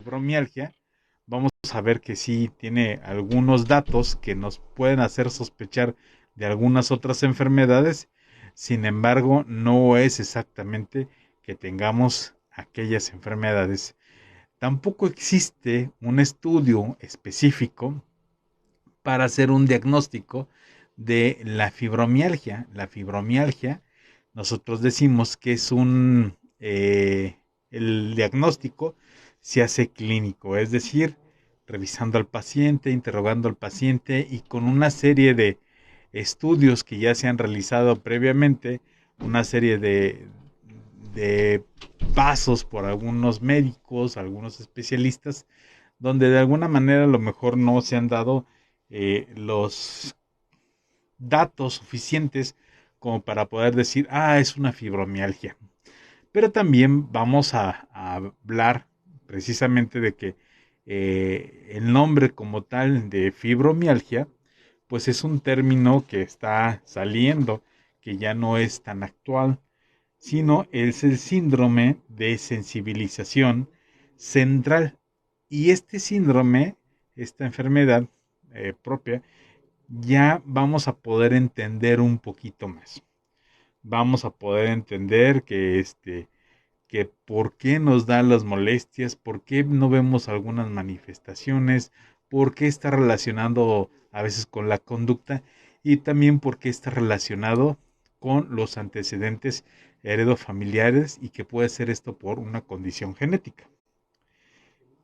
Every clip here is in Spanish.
fibromialgia, vamos a ver que sí tiene algunos datos que nos pueden hacer sospechar de algunas otras enfermedades. Sin embargo, no es exactamente que tengamos aquellas enfermedades. Tampoco existe un estudio específico para hacer un diagnóstico de la fibromialgia. La fibromialgia, nosotros decimos que es el diagnóstico se hace clínico, es decir, revisando al paciente, interrogando al paciente y con una serie de estudios que ya se han realizado previamente, una serie de pasos por algunos médicos, algunos especialistas, donde de alguna manera a lo mejor no se han dado los datos suficientes como para poder decir, es una fibromialgia. Pero también vamos a hablar precisamente de que el nombre como tal de fibromialgia, pues es un término que está saliendo, que ya no es tan actual, sino es el síndrome de sensibilización central. Y este síndrome, esta enfermedad propia, ya vamos a poder entender un poquito más. Vamos a poder entender que por qué nos dan las molestias, por qué no vemos algunas manifestaciones, por qué está relacionado a veces con la conducta y también por qué está relacionado con los antecedentes heredofamiliares y que puede ser esto por una condición genética.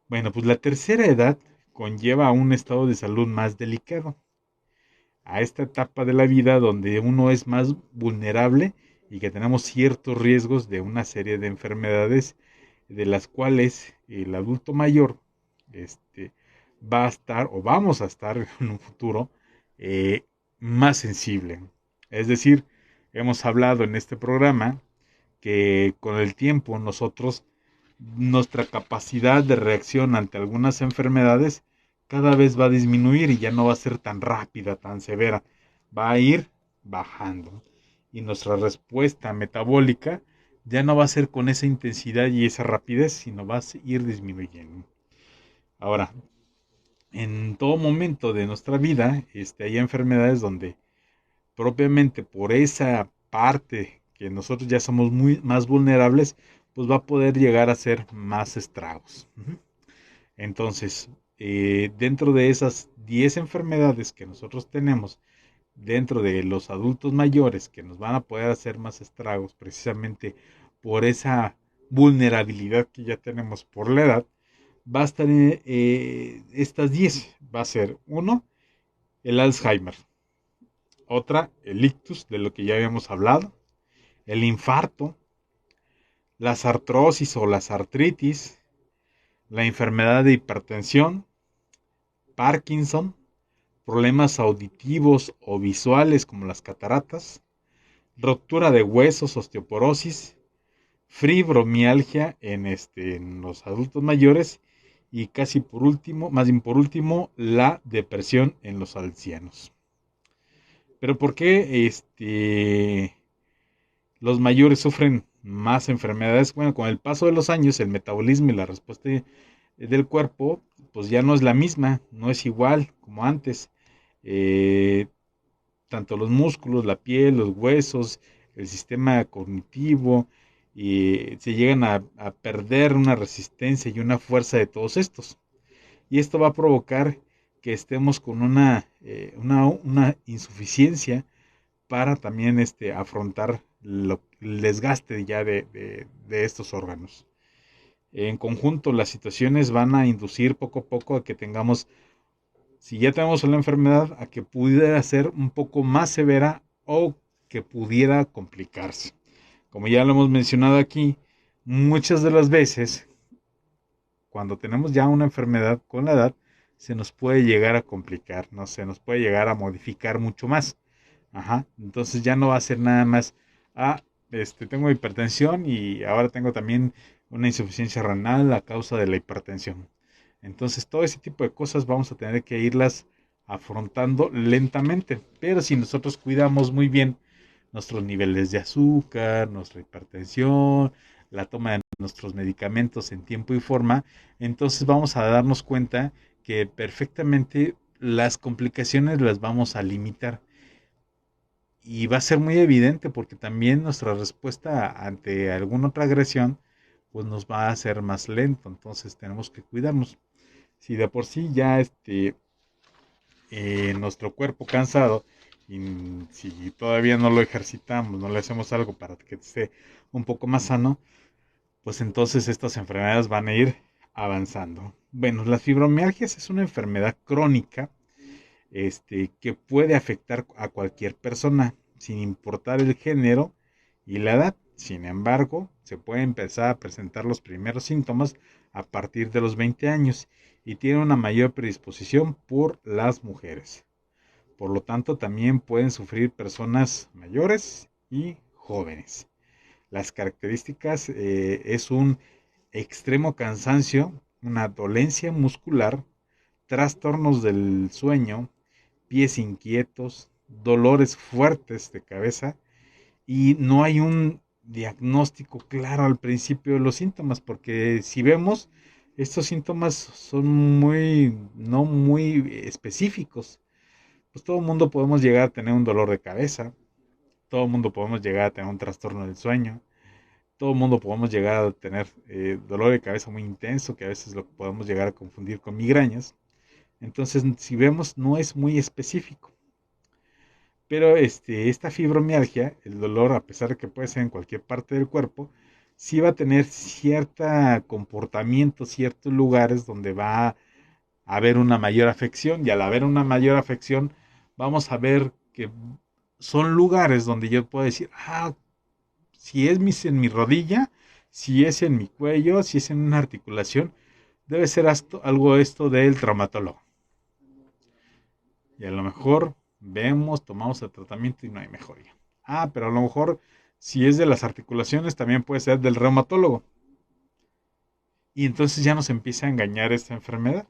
Bueno, pues la tercera edad conlleva a un estado de salud más delicado, a esta etapa de la vida donde uno es más vulnerable y que tenemos ciertos riesgos de una serie de enfermedades de las cuales el adulto mayor este, va a estar o vamos a estar en un futuro eh, más sensible. Es decir, hemos hablado en este programa que con el tiempo nosotros, nuestra capacidad de reacción ante algunas enfermedades cada vez va a disminuir y ya no va a ser tan rápida, tan severa, va a ir bajando. Y nuestra respuesta metabólica ya no va a ser con esa intensidad y esa rapidez, sino va a ir disminuyendo. Ahora, en todo momento de nuestra vida, hay enfermedades donde propiamente por esa parte que nosotros ya somos muy más vulnerables, pues va a poder llegar a ser más estragos. Entonces, dentro de esas 10 enfermedades que nosotros tenemos, dentro de los adultos mayores que nos van a poder hacer más estragos precisamente por esa vulnerabilidad que ya tenemos por la edad, va a estar estas 10. Va a ser uno, el Alzheimer, otra, el ictus, de lo que ya habíamos hablado, el infarto, las artrosis o las artritis, la enfermedad de hipertensión, Parkinson, problemas auditivos o visuales como las cataratas, ruptura de huesos, osteoporosis, fibromialgia en los adultos mayores y casi por último, más bien por último, la depresión en los ancianos. Pero ¿por qué los mayores sufren más enfermedades? Bueno, con el paso de los años, el metabolismo y la respuesta del cuerpo, pues ya no es la misma, no es igual como antes. Eh, Tanto los músculos, la piel, los huesos, el sistema cognitivo, y se llegan a perder una resistencia y una fuerza de todos estos. Y esto va a provocar que estemos con una insuficiencia para también afrontar el desgaste ya de estos órganos. En conjunto, las situaciones van a inducir poco a poco a que tengamos, si ya tenemos una enfermedad, a que pudiera ser un poco más severa o que pudiera complicarse. Como ya lo hemos mencionado aquí, muchas de las veces, cuando tenemos ya una enfermedad con la edad, se nos puede llegar a complicar, ¿no? Se nos puede llegar a modificar mucho más. Ajá. Entonces ya no va a ser nada más, tengo hipertensión y ahora tengo también una insuficiencia renal a causa de la hipertensión. Entonces todo ese tipo de cosas vamos a tener que irlas afrontando lentamente. Pero si nosotros cuidamos muy bien nuestros niveles de azúcar, nuestra hipertensión, la toma de nuestros medicamentos en tiempo y forma, entonces vamos a darnos cuenta que perfectamente las complicaciones las vamos a limitar. Y va a ser muy evidente porque también nuestra respuesta ante alguna otra agresión pues nos va a hacer más lento, entonces tenemos que cuidarnos. Si de por sí ya nuestro cuerpo cansado y si todavía no lo ejercitamos, no le hacemos algo para que esté un poco más sano, pues entonces estas enfermedades van a ir avanzando. Bueno, las fibromialgias es una enfermedad crónica que puede afectar a cualquier persona, sin importar el género y la edad. Sin embargo, se puede empezar a presentar los primeros síntomas a partir de los 20 años y tiene una mayor predisposición por las mujeres. Por lo tanto, también pueden sufrir personas mayores y jóvenes. Las características es un extremo cansancio, una dolencia muscular, trastornos del sueño, pies inquietos, dolores fuertes de cabeza y no hay un diagnóstico claro al principio de los síntomas, porque si vemos, estos síntomas son no muy específicos. Pues todo el mundo podemos llegar a tener un dolor de cabeza, todo el mundo podemos llegar a tener un trastorno del sueño, todo el mundo podemos llegar a tener dolor de cabeza muy intenso, que a veces lo podemos llegar a confundir con migrañas. Entonces, si vemos, no es muy específico. Pero esta fibromialgia, el dolor, a pesar de que puede ser en cualquier parte del cuerpo, sí va a tener cierto comportamiento, ciertos lugares donde va a haber una mayor afección. Y al haber una mayor afección, vamos a ver que son lugares donde yo puedo decir, si es en mi rodilla, si es en mi cuello, si es en una articulación, debe ser algo esto del traumatólogo. Y a lo mejor vemos, tomamos el tratamiento y no hay mejoría. Pero a lo mejor si es de las articulaciones también puede ser del reumatólogo. Y entonces ya nos empieza a engañar esta enfermedad.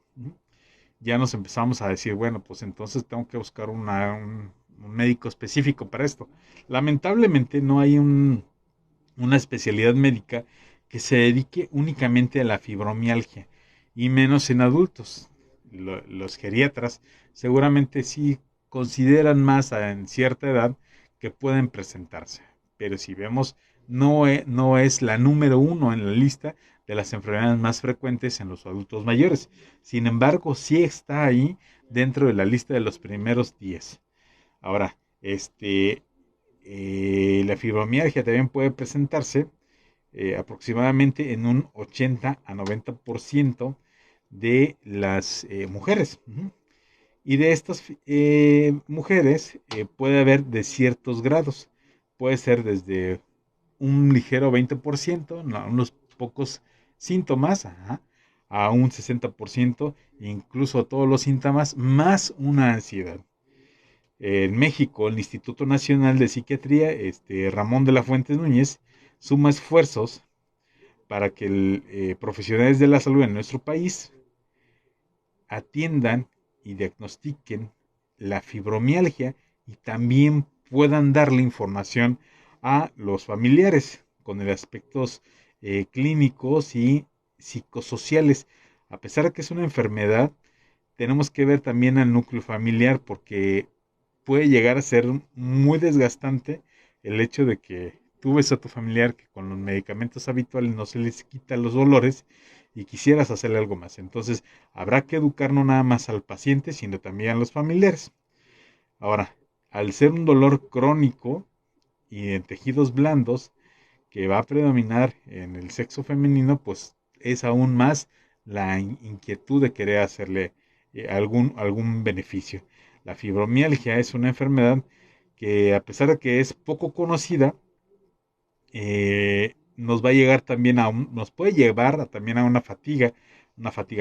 Ya nos empezamos a decir, bueno, pues entonces tengo que buscar un médico específico para esto. Lamentablemente no hay una especialidad médica que se dedique únicamente a la fibromialgia y menos en adultos. Los geriatras seguramente sí consideran más en cierta edad que pueden presentarse, pero si vemos no es la número uno en la lista de las enfermedades más frecuentes en los adultos mayores. Sin embargo, sí está ahí dentro de la lista de los primeros 10. Ahora, la fibromialgia también puede presentarse aproximadamente en un 80 a 90% de las mujeres. Y de estas mujeres puede haber de ciertos grados. Puede ser desde un ligero 20%, unos pocos síntomas, a un 60%, incluso todos los síntomas, más una ansiedad. En México, el Instituto Nacional de Psiquiatría, Ramón de la Fuentes Núñez, suma esfuerzos para que profesionales de la salud en nuestro país atiendan y diagnostiquen la fibromialgia y también puedan darle información a los familiares con el aspectos clínicos y psicosociales. A pesar de que es una enfermedad, tenemos que ver también al núcleo familiar porque puede llegar a ser muy desgastante el hecho de que tú ves a tu familiar que con los medicamentos habituales no se les quita los dolores y quisieras hacerle algo más. Entonces, habrá que educar no nada más al paciente, sino también a los familiares. Ahora, al ser un dolor crónico y en tejidos blandos que va a predominar en el sexo femenino, pues es aún más la inquietud de querer hacerle algún beneficio. La fibromialgia es una enfermedad que a pesar de que es poco conocida, nos va a llegar también nos puede llevar también a una fatiga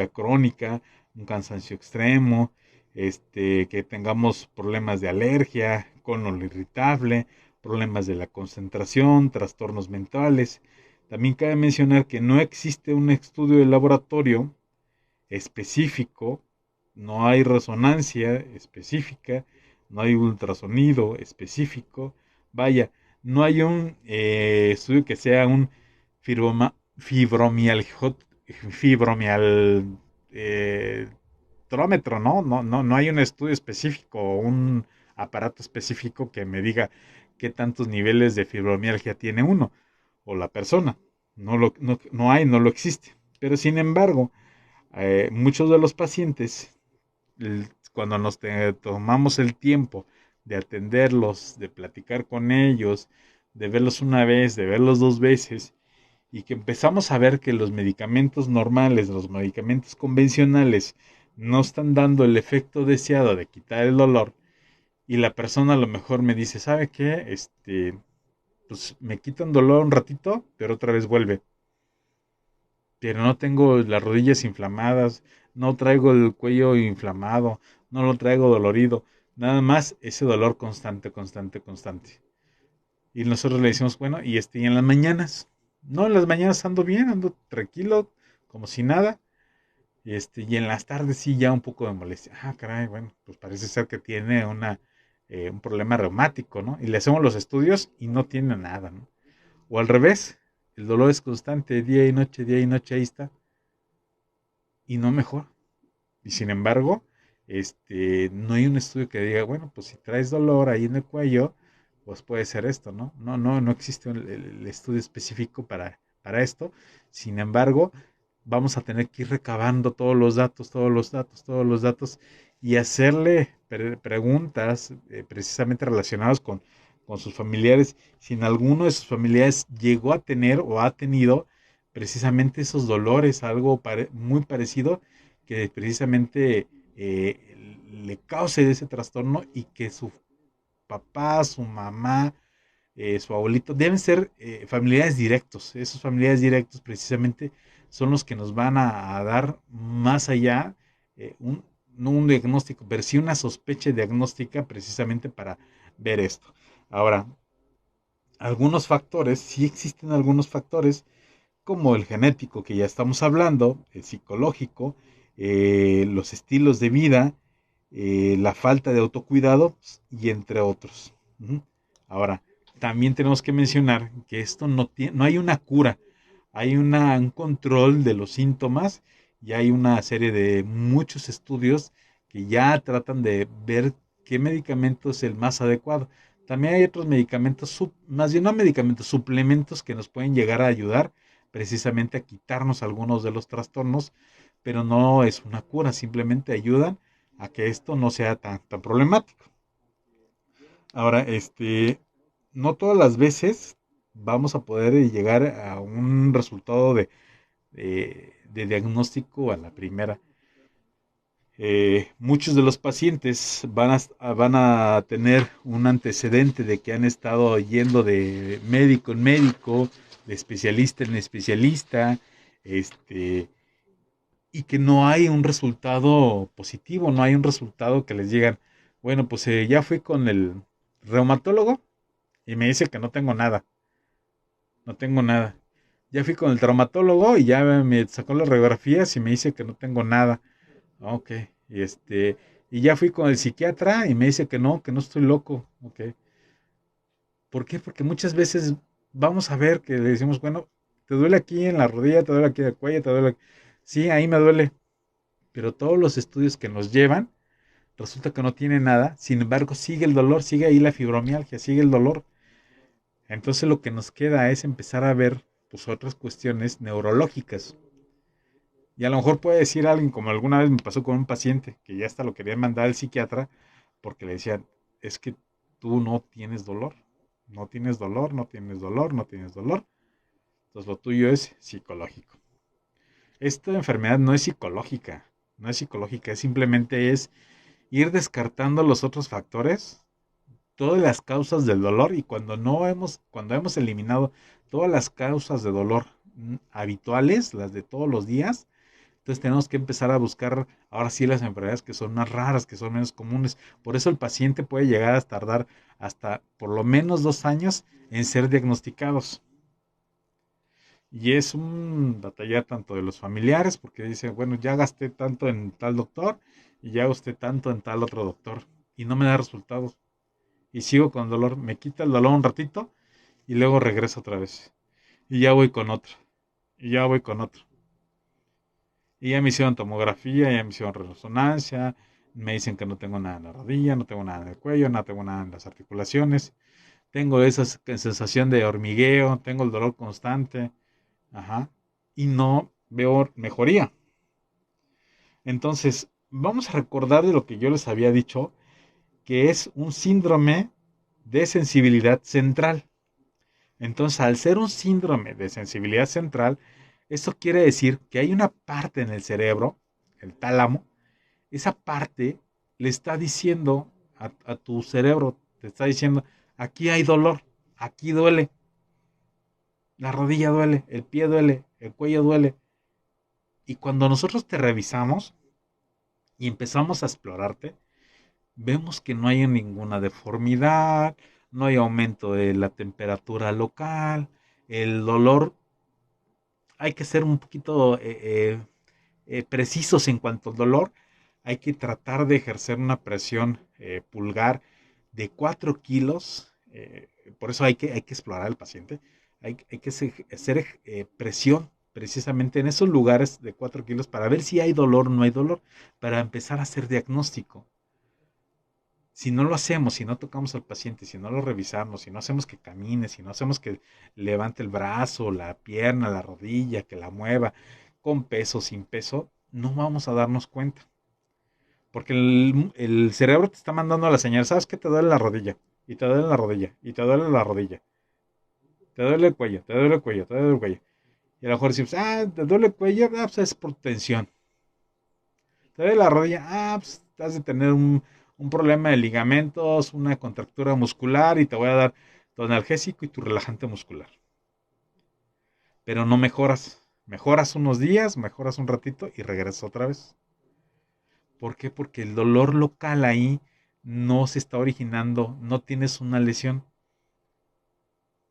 crónica, un cansancio extremo, que tengamos problemas de alergia, colon irritable, problemas de la concentración, trastornos mentales. También cabe mencionar que no existe un estudio de laboratorio específico, no hay resonancia específica, no hay ultrasonido específico, vaya, no hay un estudio que sea un fibromial trómetro, ¿no? No hay un estudio específico o un aparato específico que me diga qué tantos niveles de fibromialgia tiene uno o la persona. No hay, no lo existe. Pero sin embargo, muchos de los pacientes, cuando tomamos el tiempo de atenderlos, de platicar con ellos, de verlos una vez, de verlos dos veces, y que empezamos a ver que los medicamentos normales, los medicamentos convencionales, no están dando el efecto deseado de quitar el dolor, y la persona a lo mejor me dice, ¿sabe qué? Pues me quita un dolor un ratito, pero otra vez vuelve. Pero no tengo las rodillas inflamadas, no traigo el cuello inflamado, no lo traigo dolorido, nada más ese dolor constante, constante, constante. Y nosotros le decimos, bueno, y en las mañanas, no, en las mañanas ando bien, ando tranquilo, como si nada, y en las tardes sí ya un poco de molestia. Ah, caray, bueno, pues parece ser que tiene un problema reumático, ¿no? Y le hacemos los estudios y no tiene nada, ¿no? O al revés, el dolor es constante, día y noche, ahí está, y no mejora. Y sin embargo, no hay un estudio que diga, bueno, pues si traes dolor ahí en el cuello, pues puede ser esto, ¿no? No existe el estudio específico para esto. Sin embargo, vamos a tener que ir recabando todos los datos, todos los datos, todos los datos y hacerle preguntas precisamente relacionadas con sus familiares. Si en alguno de sus familiares llegó a tener o ha tenido precisamente esos dolores, algo muy parecido que precisamente le cause ese trastorno y que su papá, su mamá, su abuelito, deben ser familiares directos. Esos familiares directos precisamente son los que nos van a dar más allá, no un diagnóstico, pero sí una sospecha diagnóstica precisamente para ver esto. Ahora, algunos factores, sí existen algunos factores, como el genético que ya estamos hablando, el psicológico, los estilos de vida, la falta de autocuidado y entre otros. Ahora, también tenemos que mencionar que esto no hay una cura, hay un control de los síntomas y hay una serie de muchos estudios que ya tratan de ver qué medicamento es el más adecuado. También hay otros medicamentos, más bien no medicamentos, suplementos que nos pueden llegar a ayudar precisamente a quitarnos algunos de los trastornos, pero no es una cura, simplemente ayudan a que esto no sea tan problemático. Ahora, no todas las veces vamos a poder llegar a un resultado de diagnóstico a la primera. Muchos de los pacientes van a tener un antecedente de que han estado yendo de médico en médico, de especialista en especialista, y que no hay un resultado positivo, no hay un resultado que les digan, bueno, pues ya fui con el reumatólogo y me dice que no tengo nada, no tengo nada. Ya fui con el traumatólogo y ya me sacó las radiografías y me dice que no tengo nada. Ok, y y ya fui con el psiquiatra y me dice que no estoy loco. Ok, ¿por qué? Porque muchas veces vamos a ver que le decimos, bueno, te duele aquí en la rodilla, te duele aquí en el cuello, te duele. Sí, ahí me duele, pero todos los estudios que nos llevan resulta que no tiene nada, sin embargo sigue el dolor, sigue ahí la fibromialgia, sigue el dolor. Entonces lo que nos queda es empezar a ver pues otras cuestiones neurológicas. Y a lo mejor puede decir alguien, como alguna vez me pasó con un paciente, que ya hasta lo querían mandar al psiquiatra, porque le decían, es que tú no tienes dolor, no tienes dolor, no tienes dolor, no tienes dolor. Entonces lo tuyo es psicológico. Esta enfermedad no es psicológica, no es psicológica, simplemente es ir descartando los otros factores, todas las causas del dolor, y cuando hemos eliminado todas las causas de dolor habituales, las de todos los días, entonces tenemos que empezar a buscar ahora sí las enfermedades que son más raras, que son menos comunes. Por eso el paciente puede llegar a tardar hasta por lo menos 2 años en ser diagnosticados. Y es un batallar tanto de los familiares, porque dicen, bueno, ya gasté tanto en tal doctor y ya gasté tanto en tal otro doctor y no me da resultados. Y sigo con dolor, me quita el dolor un ratito y luego regreso otra vez. Y ya voy con otro. Y ya voy con otro. Y ya me hicieron tomografía, ya me hicieron resonancia. Me dicen que no tengo nada en la rodilla, no tengo nada en el cuello, no tengo nada en las articulaciones. Tengo esa sensación de hormigueo, tengo el dolor constante. Ajá. Y no veo mejoría. Entonces, vamos a recordar de lo que yo les había dicho, que es un síndrome de sensibilidad central. Entonces, al ser un síndrome de sensibilidad central, esto quiere decir que hay una parte en el cerebro, el tálamo, esa parte le está diciendo a tu cerebro, te está diciendo, aquí hay dolor, aquí duele, la rodilla duele, el pie duele, el cuello duele. Y cuando nosotros te revisamos y empezamos a explorarte, vemos que no hay ninguna deformidad, no hay aumento de la temperatura local, el dolor, hay que ser un poquito precisos en cuanto al dolor, hay que tratar de ejercer una presión pulgar de 4 kilos, por eso hay que explorar al paciente, hay que hacer presión precisamente en esos lugares de 4 kilos para ver si hay dolor o no hay dolor, para empezar a hacer diagnóstico. Si no lo hacemos, si no tocamos al paciente, si no lo revisamos, si no hacemos que camine, si no hacemos que levante el brazo, la pierna, la rodilla, que la mueva, con peso, sin peso, no vamos a darnos cuenta. Porque el cerebro te está mandando la señal, ¿sabes qué? Te duele la rodilla, y te duele la rodilla, y te duele la rodilla, te duele el cuello, te duele el cuello, te duele el cuello. Y a lo mejor decimos, te duele el cuello, pues es por tensión. Te duele la rodilla, pues has de tener un problema de ligamentos, una contractura muscular y te voy a dar tu analgésico y tu relajante muscular. Pero no mejoras. Mejoras unos días, mejoras un ratito y regresas otra vez. ¿Por qué? Porque el dolor local ahí no se está originando, no tienes una lesión.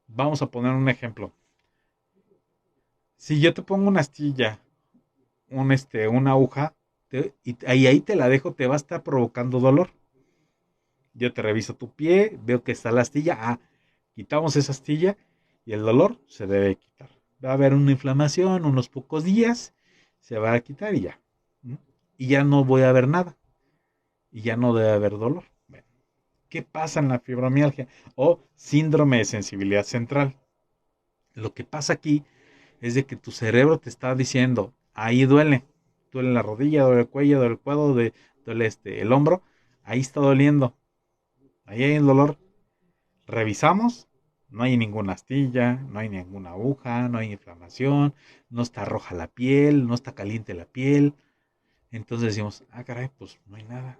Vamos a poner un ejemplo. Si yo te pongo una astilla, una aguja, ahí te la dejo, te va a estar provocando dolor. Yo te reviso tu pie, veo que está la astilla. Quitamos esa astilla y el dolor se debe quitar. Va a haber una inflamación, unos pocos días, se va a quitar y ya. Y ya no voy a ver nada. Y ya no debe haber dolor. Bueno, ¿qué pasa en la fibromialgia o síndrome de sensibilidad central? Lo que pasa aquí es de que tu cerebro te está diciendo, ahí duele. Duele la rodilla, duele el cuello, duele el codo, duele el hombro. Ahí está doliendo. Ahí hay el dolor. Revisamos, no hay ninguna astilla, no hay ninguna aguja, no hay inflamación, no está roja la piel, no está caliente la piel. Entonces decimos, caray, pues no hay nada.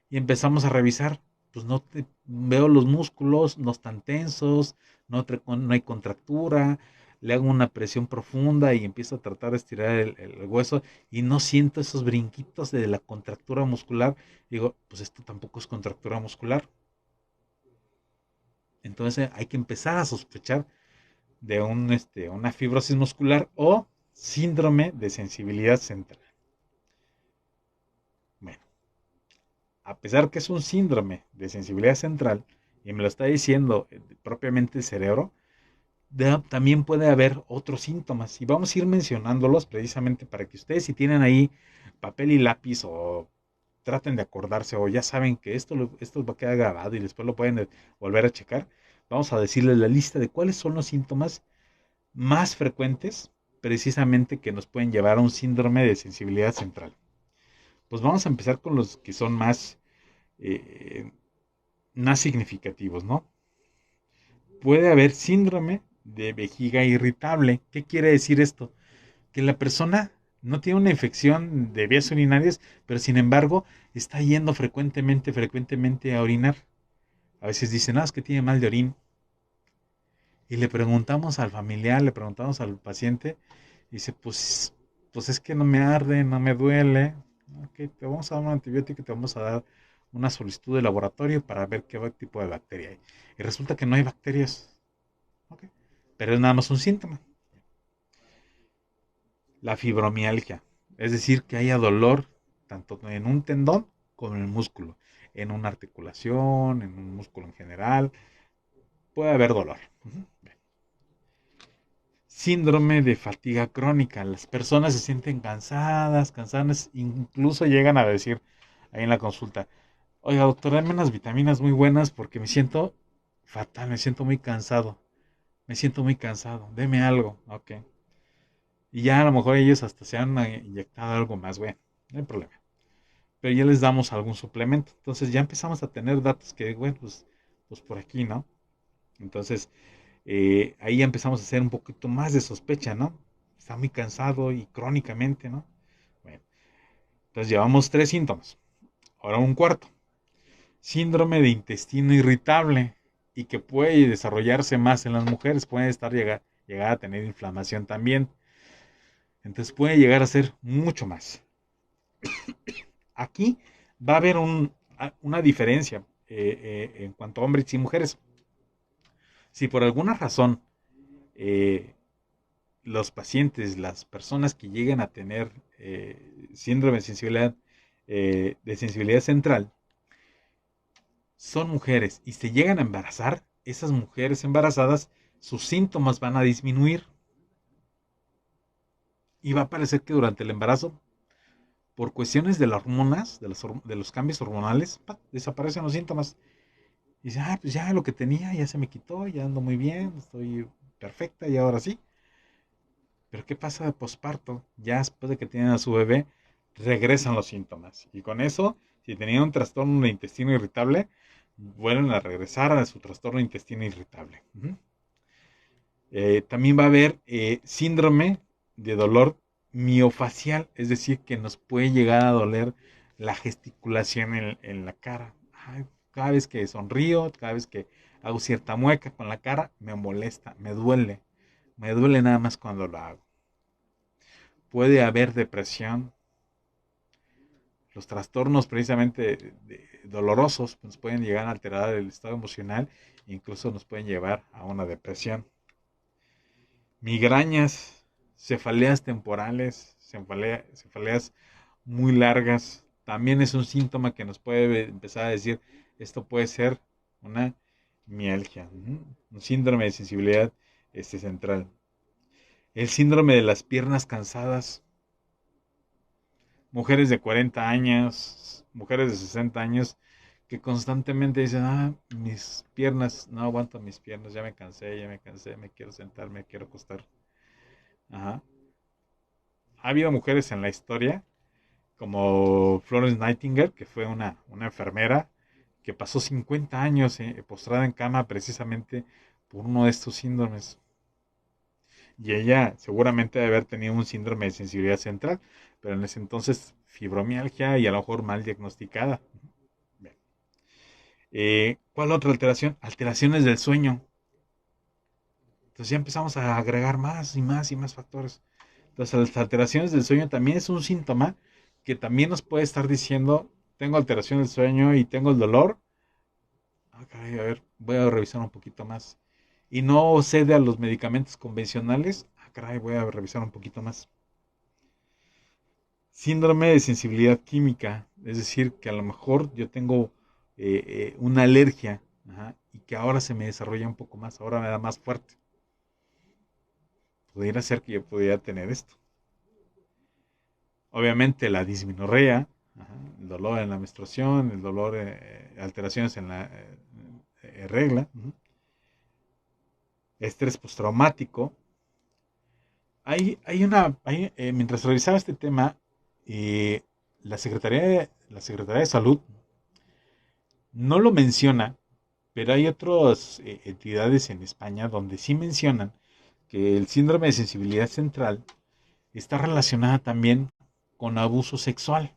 Y empezamos a revisar, pues veo los músculos, no están tensos, no hay contractura, le hago una presión profunda y empiezo a tratar de estirar el hueso y no siento esos brinquitos de la contractura muscular. Digo, pues esto tampoco es contractura muscular. Entonces hay que empezar a sospechar de una fibrosis muscular o síndrome de sensibilidad central. Bueno, a pesar que es un síndrome de sensibilidad central y me lo está diciendo propiamente el cerebro, también puede haber otros síntomas y vamos a ir mencionándolos precisamente para que ustedes si tienen ahí papel y lápiz o traten de acordarse o ya saben que esto va a quedar grabado y después lo pueden volver a checar. Vamos a decirles la lista de cuáles son los síntomas más frecuentes precisamente que nos pueden llevar a un síndrome de sensibilidad central. Pues vamos a empezar con los que son eh, más significativos, ¿no? Puede haber síndrome de vejiga irritable. ¿Qué quiere decir esto? Que la persona no tiene una infección de vías urinarias, pero sin embargo está yendo frecuentemente a orinar. A veces dicen, es que tiene mal de orín. Y le preguntamos al familiar, le preguntamos al paciente, y dice, pues es que no me arde, no me duele. Ok, te vamos a dar un antibiótico y te vamos a dar una solicitud de laboratorio para ver qué tipo de bacteria hay. Y resulta que no hay bacterias. Okay. Pero es nada más un síntoma. La fibromialgia, es decir, que haya dolor tanto en un tendón como en el músculo, en una articulación, en un músculo en general, puede haber dolor. Síndrome de fatiga crónica. Las personas se sienten cansadas, incluso llegan a decir ahí en la consulta, oiga doctor, dame unas vitaminas muy buenas porque me siento fatal, me siento muy cansado, deme algo, ok. Y ya a lo mejor ellos hasta se han inyectado algo más, bueno, no hay problema. Pero ya les damos algún suplemento. Entonces ya empezamos a tener datos que, bueno, pues por aquí, ¿no? Entonces, ahí ya empezamos a hacer un poquito más de sospecha, ¿no? Está muy cansado y crónicamente, ¿no? Bueno, entonces llevamos 3 síntomas. Ahora un cuarto. Síndrome de intestino irritable y que puede desarrollarse más en las mujeres, puede llegar a tener inflamación también. Entonces puede llegar a ser mucho más. Aquí va a haber una diferencia en cuanto a hombres y mujeres. Si por alguna razón eh, los pacientes, las personas que llegan a tener síndrome de sensibilidad central, son mujeres y se llegan a embarazar, esas mujeres embarazadas, sus síntomas van a disminuir y va a parecer que durante el embarazo, por cuestiones de las hormonas, de los cambios hormonales, ¡pac!, desaparecen los síntomas. Y dice, pues ya lo que tenía ya se me quitó, ya ando muy bien, estoy perfecta y ahora sí. Pero ¿qué pasa de posparto? Ya después de que tienen a su bebé, regresan los síntomas. Y con eso, si tenían un trastorno de intestino irritable, vuelven a regresar a su trastorno de intestino irritable. También va a haber síndrome de dolor miofacial, es decir, que nos puede llegar a doler la gesticulación en la cara. Ay, cada vez que sonrío, cada vez que hago cierta mueca con la cara, me molesta, me duele nada más cuando lo hago. Puede haber depresión, los trastornos precisamente dolorosos nos pueden llegar a alterar el estado emocional e incluso nos pueden llevar a una depresión. Migrañas, cefaleas temporales, cefaleas muy largas, también es un síntoma que nos puede empezar a decir, esto puede ser una mialgia, un síndrome de sensibilidad central. El síndrome de las piernas cansadas, mujeres de 40 años, mujeres de 60 años, que constantemente dicen, mis piernas, no aguanto mis piernas, ya me cansé, me quiero sentar, me quiero acostar. Ajá. Ha habido mujeres en la historia, como Florence Nightingale, que fue una enfermera, que pasó 50 años postrada en cama precisamente por uno de estos síndromes. Y ella seguramente debe haber tenido un síndrome de sensibilidad central, pero en ese entonces fibromialgia y a lo mejor mal diagnosticada. ¿Cuál otra alteración? Alteraciones del sueño. Entonces ya empezamos a agregar más y más y más factores. Entonces las alteraciones del sueño también es un síntoma que también nos puede estar diciendo, tengo alteración del sueño y tengo el dolor. Caray, a ver, voy a revisar un poquito más. Y no cede a los medicamentos convencionales. Caray, voy a revisar un poquito más. Síndrome de sensibilidad química, es decir, que a lo mejor yo tengo una alergia, ajá, y que ahora se me desarrolla un poco más, ahora me da más fuerte. Pudiera ser que yo pudiera tener esto. Obviamente la dismenorrea, ajá, el dolor en la menstruación, el dolor, alteraciones en la regla, estrés postraumático. Mientras revisaba este tema, eh, la Secretaría de Salud no lo menciona, pero hay otras entidades en España donde sí mencionan que el síndrome de sensibilidad central está relacionada también con abuso sexual.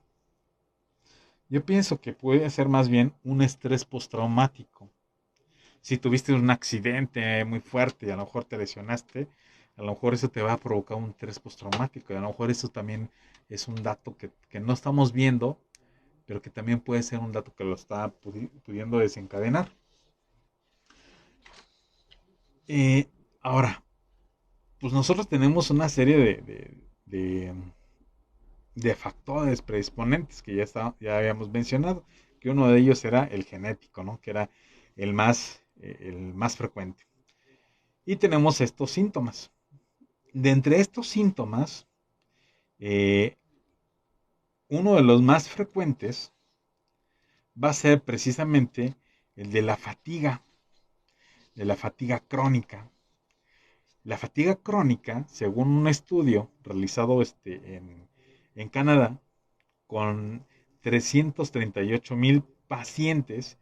Yo pienso que puede ser más bien un estrés postraumático. Si tuviste un accidente muy fuerte y a lo mejor te lesionaste, a lo mejor eso te va a provocar un estrés postraumático y a lo mejor eso también es un dato que no estamos viendo, pero que también puede ser un dato que lo está pudiendo desencadenar. Eh, Ahora, pues nosotros tenemos una serie de factores predisponentes que ya habíamos mencionado, que uno de ellos era el genético, ¿no? Que era el más frecuente. Y tenemos estos síntomas. De entre estos síntomas, eh, uno de los más frecuentes va a ser precisamente el de la fatiga crónica. La fatiga crónica, según un estudio realizado en Canadá, con 338,000 pacientes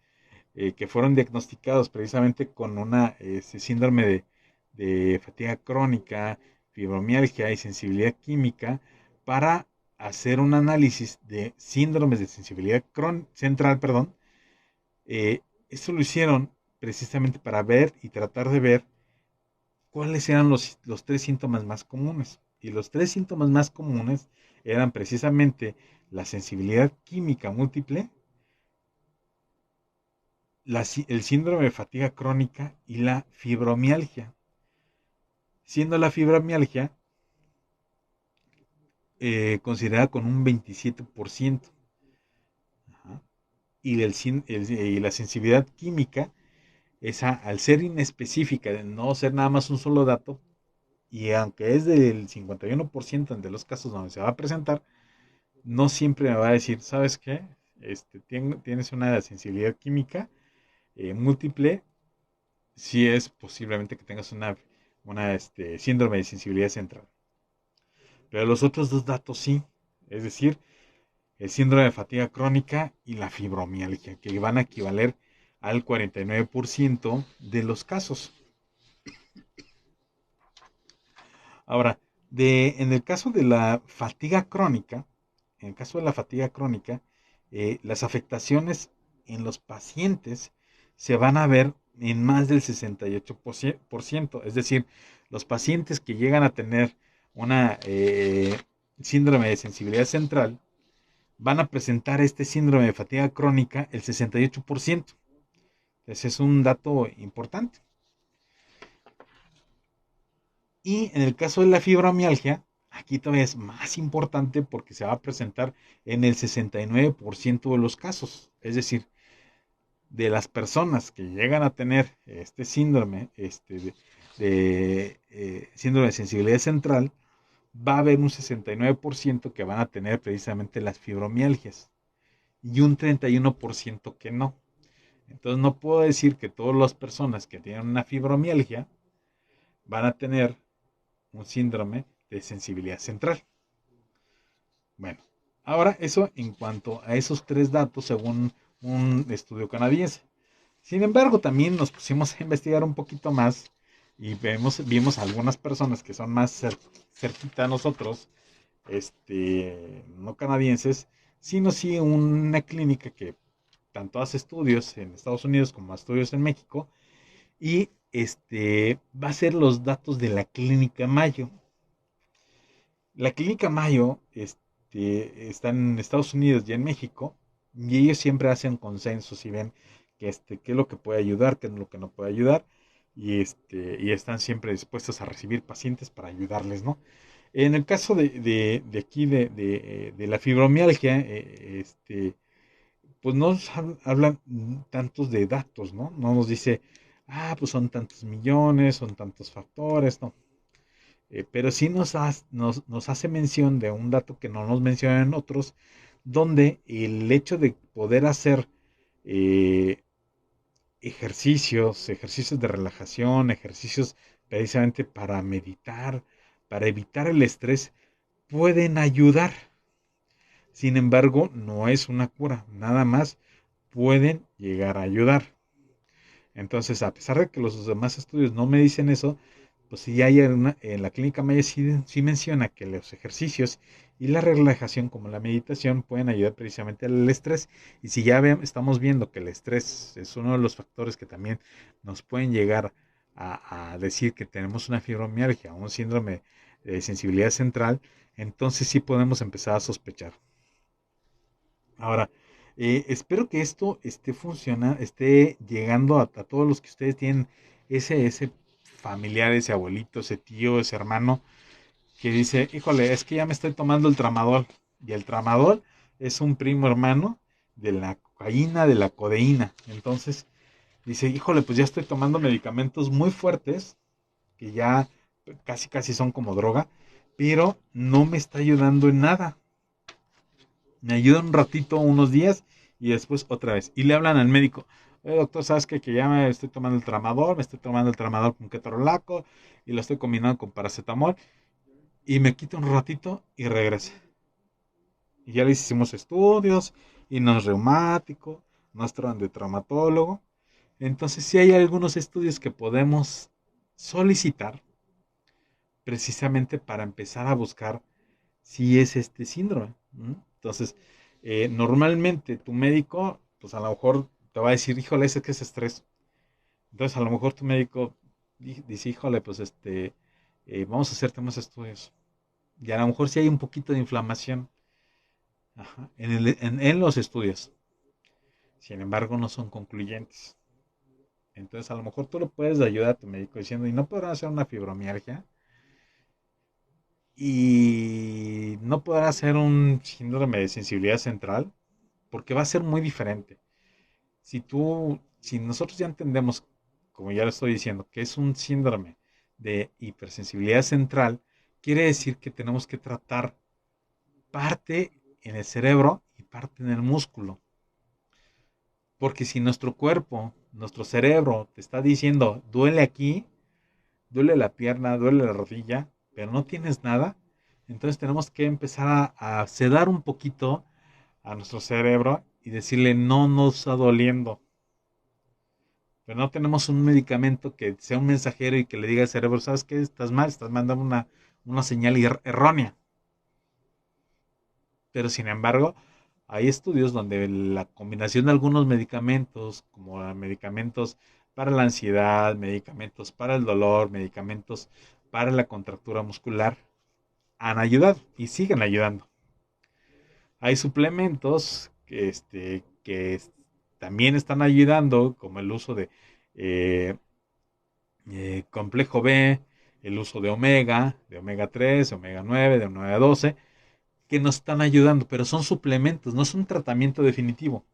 que fueron diagnosticados precisamente con una síndrome de fatiga crónica, fibromialgia y sensibilidad química, para hacer un análisis de síndromes de sensibilidad central, perdón. Esto lo hicieron precisamente para ver y tratar de ver cuáles eran los tres síntomas más comunes. Y los tres síntomas más comunes eran precisamente la sensibilidad química múltiple, el síndrome de fatiga crónica y la fibromialgia. Siendo la fibromialgia considerada con un 27%. Ajá. Y la sensibilidad química, esa, al ser inespecífica, de no ser nada más un solo dato, y aunque es del 51% de los casos donde se va a presentar, no siempre me va a decir, ¿sabes qué? Tienes una sensibilidad química múltiple, si es posiblemente que tengas una síndrome de sensibilidad central. Pero los otros dos datos sí, es decir, el síndrome de fatiga crónica y la fibromialgia, que van a equivaler al 49% de los casos. Ahora, en el caso de la fatiga crónica, en el caso de la fatiga crónica, las afectaciones en los pacientes se van a ver en más del 68%. Es decir, los pacientes que llegan a tener una síndrome de sensibilidad central van a presentar este síndrome de fatiga crónica el 68%. Ese es un dato importante. Y en el caso de la fibromialgia, aquí todavía es más importante porque se va a presentar en el 69% de los casos. Es decir, de las personas que llegan a tener este síndrome, síndrome de sensibilidad central, va a haber un 69% que van a tener precisamente las fibromialgias y un 31% que no. Entonces no puedo decir que todas las personas que tienen una fibromialgia van a tener un síndrome de sensibilidad central. Bueno, ahora eso en cuanto a esos tres datos según un estudio canadiense. Sin embargo, también nos pusimos a investigar un poquito más y vimos algunas personas que son más cerquita a nosotros, no canadienses, sino sí una clínica que tanto hace estudios en Estados Unidos como estudios en México, y va a ser los datos de la Clínica Mayo. La Clínica Mayo está en Estados Unidos y en México, y ellos siempre hacen consensos y ven qué es lo que puede ayudar, qué es lo que no puede ayudar, y están siempre dispuestos a recibir pacientes para ayudarles, ¿no? En el caso de aquí, de la fibromialgia, pues no nos hablan tantos de datos, ¿no? No nos dice, pues son tantos millones, son tantos factores, no. Pero sí nos hace mención de un dato que no nos mencionan otros, donde el hecho de poder hacer eh, ejercicios de relajación, ejercicios precisamente para meditar, para evitar el estrés, pueden ayudar. Sin embargo, no es una cura, nada más pueden llegar a ayudar. Entonces, a pesar de que los demás estudios no me dicen eso, pues sí hay en la clínica Maya sí menciona que los ejercicios y la relajación como la meditación pueden ayudar precisamente al estrés. Y si ya estamos viendo que el estrés es uno de los factores que también nos pueden llegar a decir que tenemos una fibromialgia o un síndrome de sensibilidad central, entonces sí podemos empezar a sospechar. Ahora, espero que esto esté llegando a todos los que ustedes tienen ese familiar, ese abuelito, ese tío, ese hermano, que dice, híjole, es que ya me estoy tomando el tramadol. Y el tramadol es un primo hermano de la cocaína, de la codeína. Entonces, dice, híjole, pues ya estoy tomando medicamentos muy fuertes que ya casi casi son como droga, pero no me está ayudando en nada. Me ayuda un ratito, unos días, y después otra vez. Y le hablan al médico, doctor, ¿sabes qué? Que ya me estoy tomando el tramador, me estoy tomando el tramador con ketorolaco, y lo estoy combinando con paracetamol, y me quita un ratito y regresa. Y ya le hicimos estudios, y no es reumático, no es de traumatólogo. Entonces sí hay algunos estudios que podemos solicitar precisamente para empezar a buscar si es este síndrome. Entonces, normalmente tu médico, pues a lo mejor te va a decir, híjole, ese que es estrés. Entonces, a lo mejor tu médico dice, híjole, pues vamos a hacerte más estudios. Y a lo mejor sí hay un poquito de inflamación, ajá, en los estudios. Sin embargo, no son concluyentes. Entonces, a lo mejor tú le puedes ayudar a tu médico diciendo, ¿y no podrán hacer una fibromialgia? Y no podrá hacer un síndrome de sensibilidad central, porque va a ser muy diferente. Si nosotros ya entendemos, como ya lo estoy diciendo, que es un síndrome de hipersensibilidad central, quiere decir que tenemos que tratar parte en el cerebro y parte en el músculo. Porque si nuestro cuerpo, nuestro cerebro te está diciendo, duele aquí, duele la pierna, duele la rodilla, pero no tienes nada, entonces tenemos que empezar a sedar un poquito a nuestro cerebro y decirle, no nos está doliendo. Pero no tenemos un medicamento que sea un mensajero y que le diga al cerebro, ¿sabes qué? Estás mal, estás mandando una señal errónea. Pero sin embargo, hay estudios donde la combinación de algunos medicamentos, como medicamentos para la ansiedad, medicamentos para el dolor, medicamentos para la contractura muscular, han ayudado y siguen ayudando. Hay suplementos también están ayudando, como el uso de eh, complejo B, el uso de omega 3, de omega 9, de omega 12, que nos están ayudando, pero son suplementos, no es un tratamiento definitivo,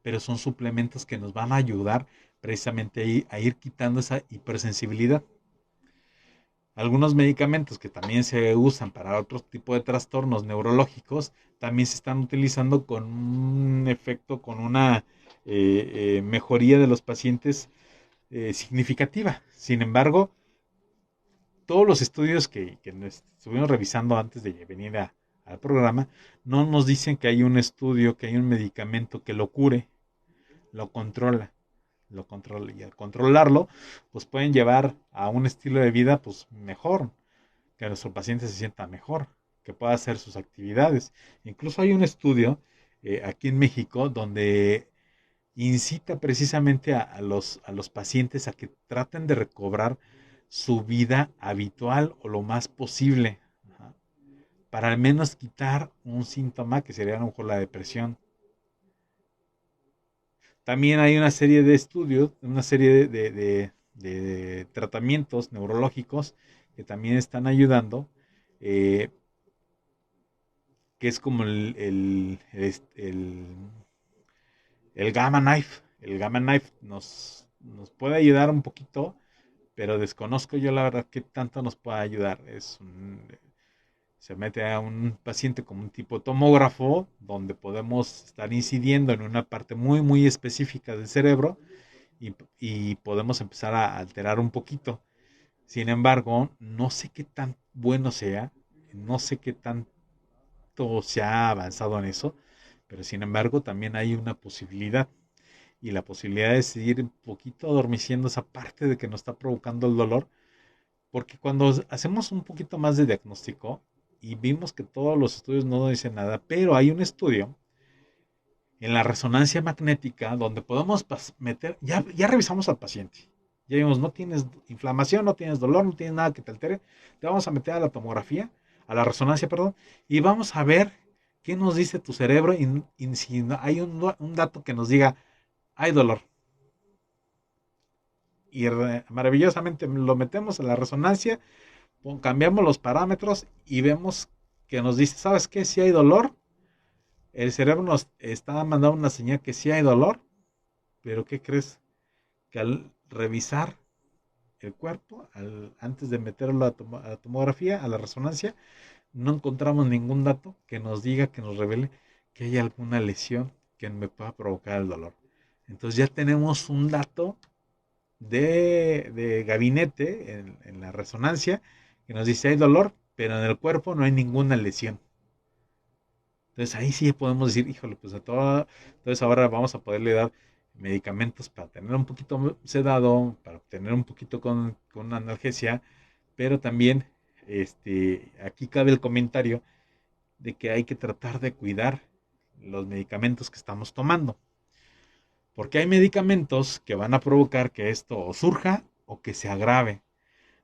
pero son suplementos que nos van a ayudar precisamente a ir quitando esa hipersensibilidad. Algunos medicamentos que también se usan para otro tipo de trastornos neurológicos también se están utilizando con un efecto, con una mejoría de los pacientes significativa. Sin embargo, todos los estudios que estuvimos revisando antes de venir al programa no nos dicen que hay un estudio, que hay un medicamento que lo cure, lo controla. Lo controla, y al controlarlo, pues pueden llevar a un estilo de vida pues mejor, que nuestro paciente se sienta mejor, que pueda hacer sus actividades. Incluso hay un estudio aquí en México donde incita precisamente a los pacientes a que traten de recobrar su vida habitual o lo más posible, ajá, para al menos quitar un síntoma que sería a lo mejor la depresión. También hay una serie de estudios, una serie de tratamientos neurológicos que también están ayudando, eh, que es como el Gamma Knife. El Gamma Knife nos puede ayudar un poquito, pero desconozco yo la verdad qué tanto nos puede ayudar. Se mete a un paciente como un tipo tomógrafo, donde podemos estar incidiendo en una parte muy, muy específica del cerebro y podemos empezar a alterar un poquito. Sin embargo, no sé qué tan bueno sea, no sé qué tanto se ha avanzado en eso, pero sin embargo también hay una posibilidad. Y la posibilidad es ir un poquito adormeciendo esa parte de que nos está provocando el dolor, porque cuando hacemos un poquito más de diagnóstico y vimos que todos los estudios no dicen nada, pero hay un estudio en la resonancia magnética donde podemos meter, ya revisamos al paciente, ya vimos, no tienes inflamación, no tienes dolor, no tienes nada que te altere, te vamos a meter a la tomografía, a la resonancia, perdón, y vamos a ver qué nos dice tu cerebro y si hay un dato que nos diga, hay dolor. Y maravillosamente lo metemos a la resonancia, cambiamos los parámetros y vemos que nos dice, ¿sabes qué? Si hay dolor, el cerebro nos está mandando una señal que sí hay dolor, pero ¿qué crees? Que al revisar el cuerpo, antes de meterlo a la tomografía, a la resonancia, no encontramos ningún dato que nos diga, que nos revele que hay alguna lesión que me pueda provocar el dolor. Entonces ya tenemos un dato de gabinete en la resonancia que nos dice hay dolor, pero en el cuerpo no hay ninguna lesión. Entonces ahí sí podemos decir, híjole, pues entonces ahora vamos a poderle dar medicamentos para tener un poquito sedado, para tener un poquito con analgesia, pero también aquí cabe el comentario de que hay que tratar de cuidar los medicamentos que estamos tomando. Porque hay medicamentos que van a provocar que esto o surja o que se agrave.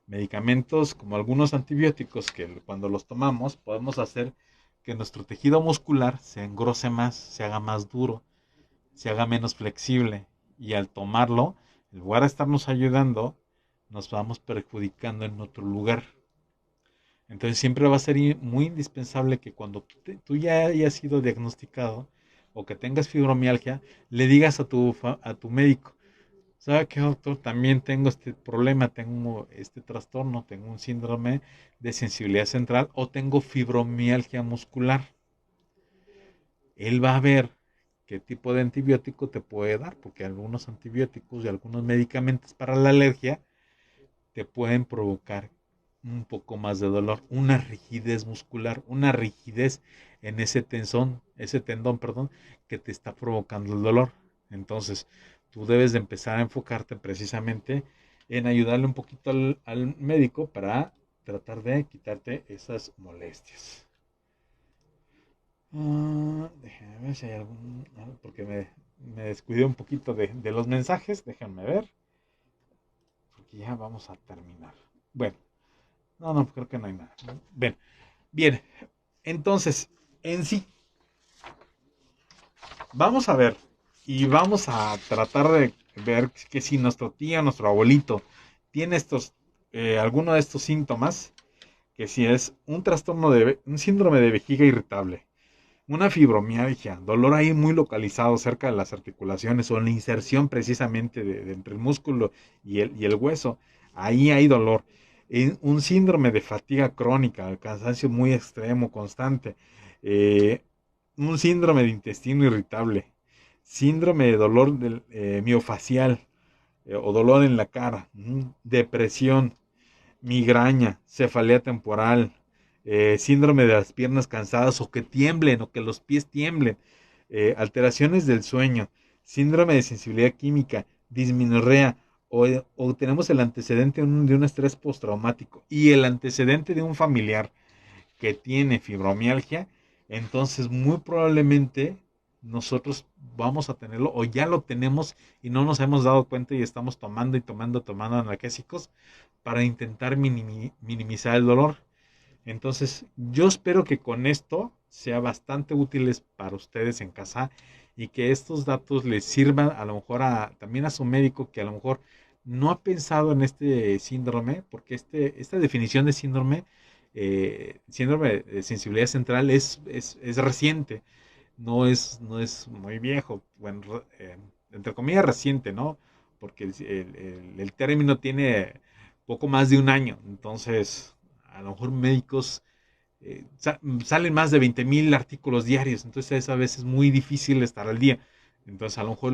Medicamentos como algunos antibióticos que cuando los tomamos podemos hacer que nuestro tejido muscular se engrose más, se haga más duro, se haga menos flexible. Y al tomarlo, en lugar de estarnos ayudando, nos vamos perjudicando en otro lugar. Entonces siempre va a ser muy indispensable que cuando tú ya hayas sido diagnosticado o que tengas fibromialgia, le digas a tu médico, ¿sabe qué, doctor? También tengo este problema, tengo este trastorno, tengo un síndrome de sensibilidad central o tengo fibromialgia muscular. Él va a ver qué tipo de antibiótico te puede dar, porque algunos antibióticos y algunos medicamentos para la alergia te pueden provocar un poco más de dolor, una rigidez muscular, una rigidez en ese tendón, perdón, que te está provocando el dolor. Entonces, tú debes de empezar a enfocarte precisamente en ayudarle un poquito al médico para tratar de quitarte esas molestias. Déjenme ver si hay porque me descuidé un poquito de los mensajes, déjenme ver, porque ya vamos a terminar. Bueno, no, creo que no hay nada. Bien, bien. Entonces, en sí, vamos a ver y vamos a tratar de ver que si nuestro tío, nuestro abuelito tiene alguno de estos síntomas, que si es un síndrome de vejiga irritable, una fibromialgia, dolor ahí muy localizado cerca de las articulaciones o en la inserción precisamente de entre el músculo y el hueso, ahí hay dolor. Un síndrome de fatiga crónica, cansancio muy extremo, constante, eh, un síndrome de intestino irritable, síndrome de dolor miofacial o dolor en la cara, depresión, migraña, cefalea temporal, síndrome de las piernas cansadas o que tiemblen o que los pies tiemblen, alteraciones del sueño, síndrome de sensibilidad química, dismenorrea o tenemos el antecedente de un estrés postraumático y el antecedente de un familiar que tiene fibromialgia, entonces muy probablemente nosotros vamos a tenerlo o ya lo tenemos y no nos hemos dado cuenta y estamos tomando y tomando analgésicos para intentar minimizar el dolor. Entonces, yo espero que con esto sea bastante útiles para ustedes en casa y que estos datos les sirvan a lo mejor también a su médico que a lo mejor no ha pensado en este síndrome, porque esta definición de síndrome de sensibilidad central es reciente, no es muy viejo, bueno, entre comillas reciente, ¿no? Porque el término tiene poco más de un año, entonces a lo mejor médicos salen más de 20,000 artículos diarios, entonces es a veces muy difícil estar al día. Entonces a lo mejor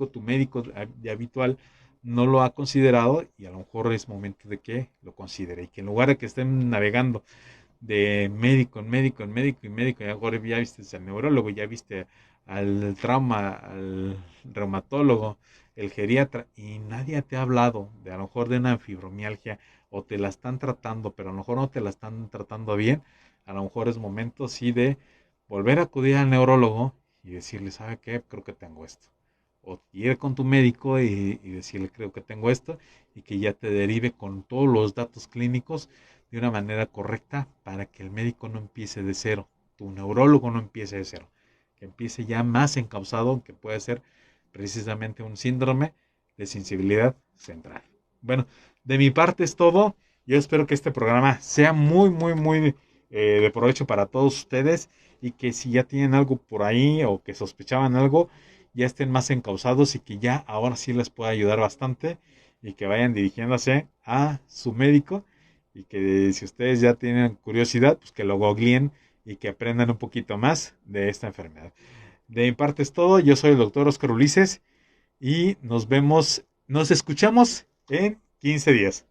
tu médico de habitual, no lo ha considerado y a lo mejor es momento de que lo considere y que en lugar de que estén navegando de médico en médico en médico y médico, y ahora ya viste al neurólogo, ya viste al trauma, al reumatólogo, el geriatra, y nadie te ha hablado de a lo mejor de una fibromialgia o te la están tratando, pero a lo mejor no te la están tratando bien, a lo mejor es momento sí de volver a acudir al neurólogo y decirle, ¿sabe qué? Creo que tengo esto. O ir con tu médico y decirle, creo que tengo esto, y que ya te derive con todos los datos clínicos de una manera correcta para que el médico no empiece de cero, tu neurólogo no empiece de cero, que empiece ya más encauzado, que puede ser precisamente un síndrome de sensibilidad central. Bueno, de mi parte es todo. Yo espero que este programa sea muy de provecho para todos ustedes y que si ya tienen algo por ahí o que sospechaban algo, ya estén más encauzados y que ya ahora sí les pueda ayudar bastante y que vayan dirigiéndose a su médico y que si ustedes ya tienen curiosidad, pues que lo googleen y que aprendan un poquito más de esta enfermedad. De mi parte es todo, yo soy el doctor Oscar Ulises y nos escuchamos en 15 días.